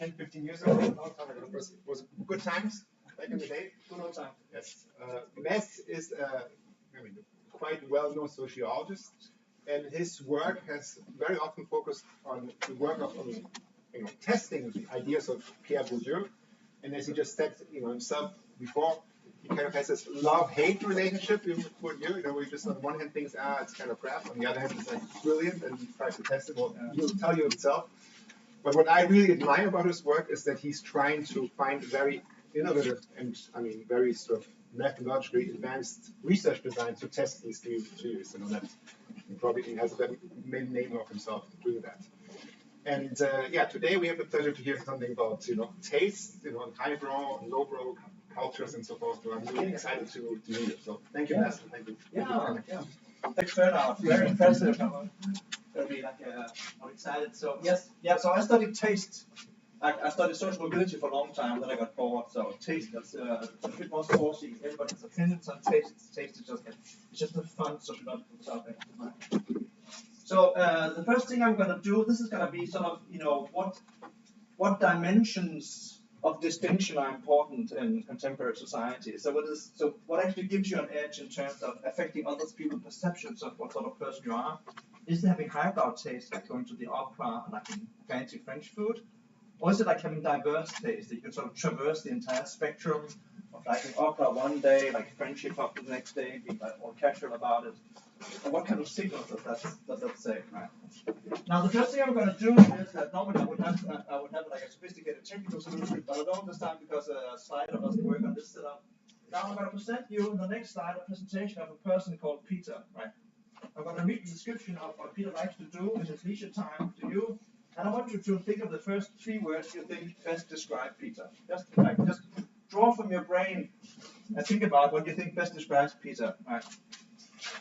10, 15 years ago. It was good times back in the day. Good old time. Yes. Mess is quite well-known sociologist, and his work has very often focused on the work of testing the ideas of Pierre Bourdieu. And as he just said himself before, he kind of has this love-hate relationship with Bourdieu. Where he just on one hand thinks, it's kind of crap. On the other hand, it's like brilliant, and he tries to test it. Well, he'll tell you himself. But what I really admire about his work is that he's trying to find very innovative and, very sort of methodologically advanced research design to test these new theories. That he probably has made a name of himself doing that. And today we have the pleasure to hear something about taste, highbrow, lowbrow cultures and so forth. So I'm really excited to meet it. So thank you, Master. Thank you. Yeah. Thanks for that. Very impressive. I'm excited. So so I studied taste. I studied social mobility for a long time, then I got bored. So taste, that's a bit more saucy. Everybody has opinions on taste. Taste is just a fun sociological topic. So the first thing I'm going to do, this is going to be sort of, what dimensions of distinction are important in contemporary society. So what actually gives you an edge in terms of affecting other people's perceptions of what sort of person you are? Is it having highbrow taste, like going to the opera, like fancy French food? Or is it like having diverse taste, that you can sort of traverse the entire spectrum of like an opera one day, like French hip hop the next day, being like more casual about it? And what kind of signals does that say? Right? Now the first thing I'm going to do is that normally I would have like a sophisticated technical solution, but I don't this time because a slider doesn't work on this setup. Now I'm going to present you in the next slide a presentation of a person called Peter. Right? I'm going to read the description of what Peter likes to do in his leisure time to you. And I want you to think of the first 3 words you think best describe Peter. Just draw from your brain and think about what you think best describes Peter. Right.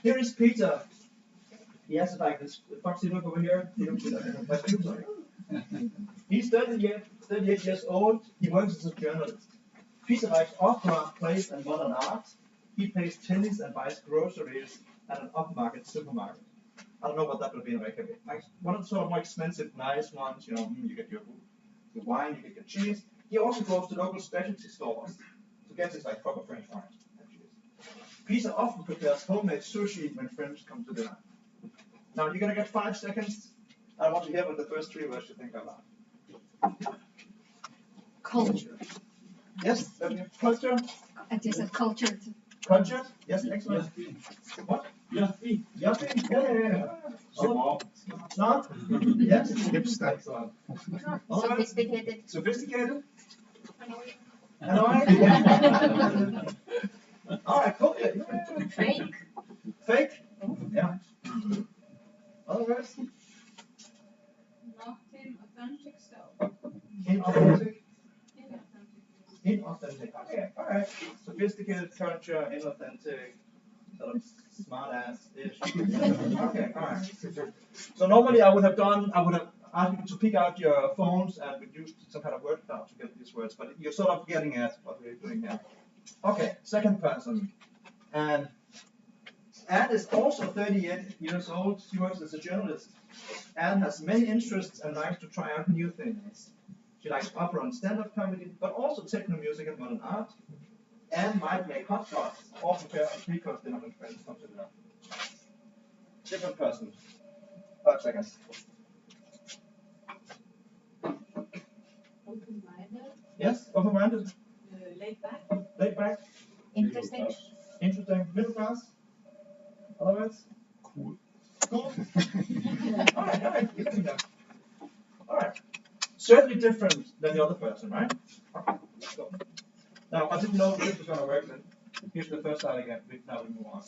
Here is Peter. He has like this foxy look over here. He's 38 years old. He works as a journalist. Peter likes opera, plays, and modern art. He plays tennis and buys groceries at an upmarket supermarket. I don't know what that would be in Reykjavik. Like one of the sort of more expensive, nice ones, you get your wine, you get your cheese. He also goes to local specialty stores to get his like proper French wine and cheese. Peter often prepares homemade sushi when friends come to dinner. Now you're gonna get 5 seconds. I want to hear what the first 3 words you think about. Culture. Yes, culture. I just said culture. Culture? Yes, excellent. What? Yuppie. Yuppie? Yeah. Smart? Yes. Hipster. Sophisticated. Sophisticated? Annoying. Annoying? All right, cool. Fake. Fake? Yeah. Other words? Not inauthentic stuff. Inauthentic? Inauthentic. Okay, all right. Sophisticated culture, inauthentic, sort of smart ass-ish. Okay, all right. So normally I would have asked you to pick out your phones and we'd use some kind of word cloud to get these words, but you're sort of getting at what we're doing here. Okay, second person. And Anne is also 38 years old. She works as a journalist. Anne has many interests and likes to try out new things. She likes opera and stand-up comedy, but also techno music and modern art. Anne might make hot dogs or prepare a three-course dinner when friends come to dinner. Different person. 5 seconds. Open-minded. Yes, open-minded. Laid back. Laid back. Interesting. Interesting. Middle class. Other words? Cool. Cool. All right. You're getting there. All right. Certainly different than the other person, right? Okay, let's go. Now, I didn't know if this was going to work, then here's the first slide again. Now we move on.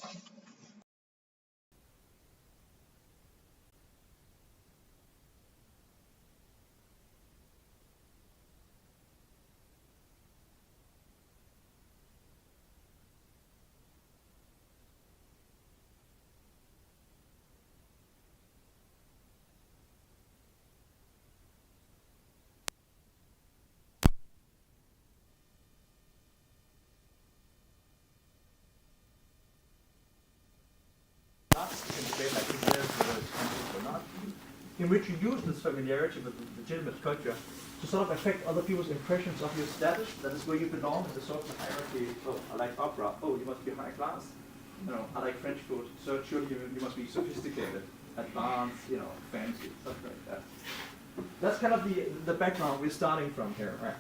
in which you use this familiarity with the legitimate culture to sort of affect other people's impressions of your status. That is where you belong in the social hierarchy. Oh, I like opera. Oh, you must be high class. You know, I like French food. So surely you must be sophisticated, advanced, you know, fancy, stuff like that. That's kind of the background we're starting from here. Right?